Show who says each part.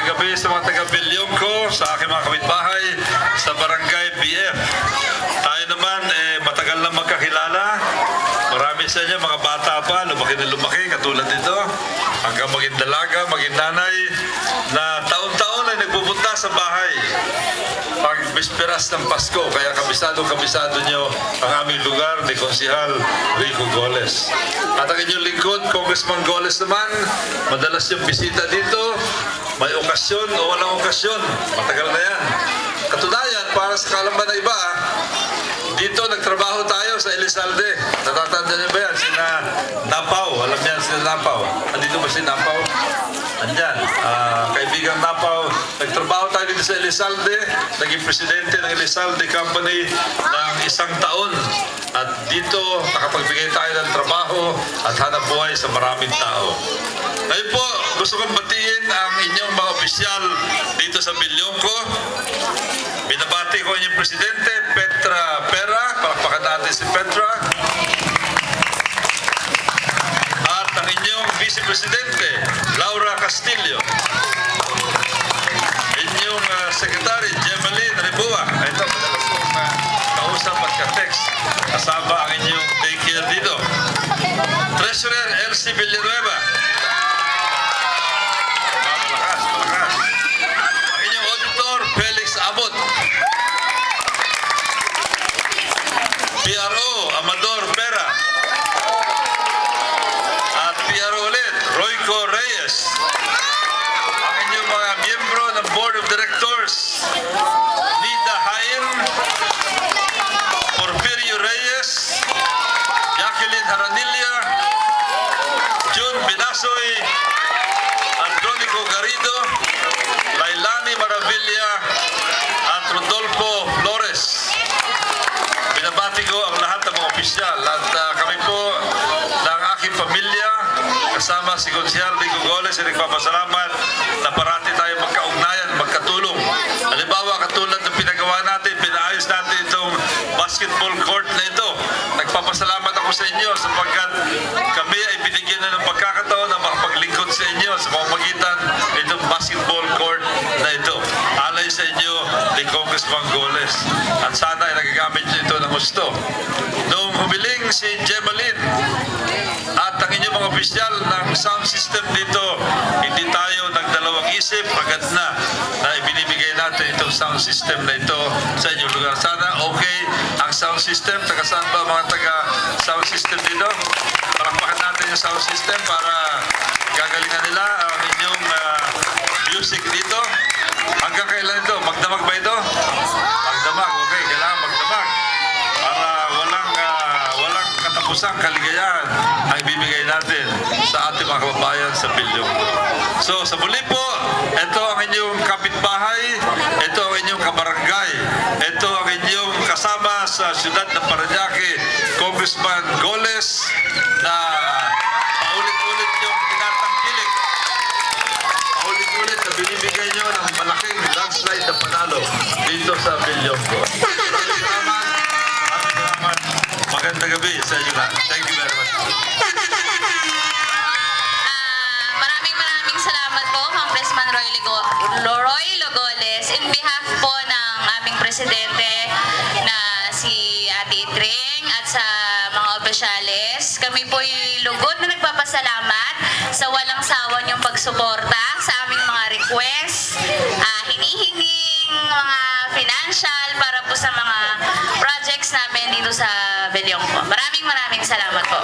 Speaker 1: gabi sa mga taga-Bilyongko, sa aking mga kapitbahay, sa Barangay BF. Tayo naman, matagal na magkakilala. Marami sa inyo, mga bata pa, lumaki na lumaki, katulad nito. Hanggang maging dalaga, maging nanay, na taon-taon ay nagpupunta sa bahay. Pag bisperas ng Pasko, kaya kabisado nyo ang aming lugar ni Konsehal Rico Goles. At ang inyong lingkod, Congressman Goles naman, madalas yung bisita dito, may okasyon o walang okasyon, matagal na yan. Katunayan, para sa kaalaman na iba, dito nagtrabaho tayo sa Elizalde. Natatanda niyo ba yan? Sina Napaw. Alam niyan sina Napaw. Andito ba si Napaw? Andyan. Kaibigang Napaw. Nagtrabaho tayo dito sa Elizalde. Naging presidente ng Elizalde Company ng 1 taon. At dito nakapagbigay tayo ng trabaho at hanap buhay sa maraming tao. Ngayon po, gusto kong batiin ang inyong mga opisyal dito sa Bilyongko. Binabati ko inyong presidente, Petra Pera. Palakpakan natin si Petra. At ang inyong vice-presidente, Laura Castillo. Inyong secretary, Gemaline Ribua. Ito, madalas kong kausap at ka-text. Kasama ang inyong daycare dito. Treasurer, Elsie Villanueva. PRO, Amador Pera. At PRO ulit, Royco Reyes. Ang inyong mga miyembro ng Board of Directors, Nida Hain, Porfirio Reyes, Jacqueline Haranilla, June Binasoy, Andronico Garrido, Lailani Maravilla, at Rodolfo Flores. Binabati ko ang lahat ng mga opisyal at kami po ng aking pamilya kasama si Konsehal Rico Goles ay nagpapasalamat na parati tayo magkaugnayan, magkatulong. Halimbawa, katulad ng pinagawa natin, pinaayos natin itong basketball court na ito. Nagpapasalamat ako sa inyo sapagkat kami ay binigyan na ng pagkakataon na makapaglingkod sa inyo sa pamamagitan itong basketball court na ito. Alay sa inyo ni Congressman Goles. At sana ay nagagamit nyo ito ng gusto. Noong humiling si Gemaline at ang inyong mga opisyal ng sound system dito, hindi tayo nagdalawang isip, agad na ibinibigay natin itong sound system na ito sa inyong lugar. Sana okay ang sound system. Taga saan ba mga taga sound system dito? Palakpakan natin yung sound system para gagalingan nila ang inyong music dito. Hanggang kailan ito? Magdamag ba ito? Magdamag, okay. Kailangan magdamag. Para walang katapusang kaligayahan ang ibibigay natin sa ating mga kababayan sa Bilyongko. So, sa muli po, ito ang inyong kapitbahay, ito ang inyong kabarangay, ito ang inyong kasama sa siyudad ng Parañaque, Congressman Goles, na paulit-ulit yung tinatangkilik. Paulit-ulit na binibigay nyo ng malaking landslide na panalo dito sa Bilyongko. Maraming salamat. Magandang gabi sa inyo lahat. Thank you very much.
Speaker 2: Maraming salamat po, Congressman Roy Logoles. In behalf po ng aming presidente na si Ate Itring at sa mga opisyales, kami po'y lugod na nagpapasalamat sa walang sawa niyong pagsuporta sa aming mga request, hinihinging mga financial para po sa mga projects namin dito sa Bilyongko. Maraming salamat po.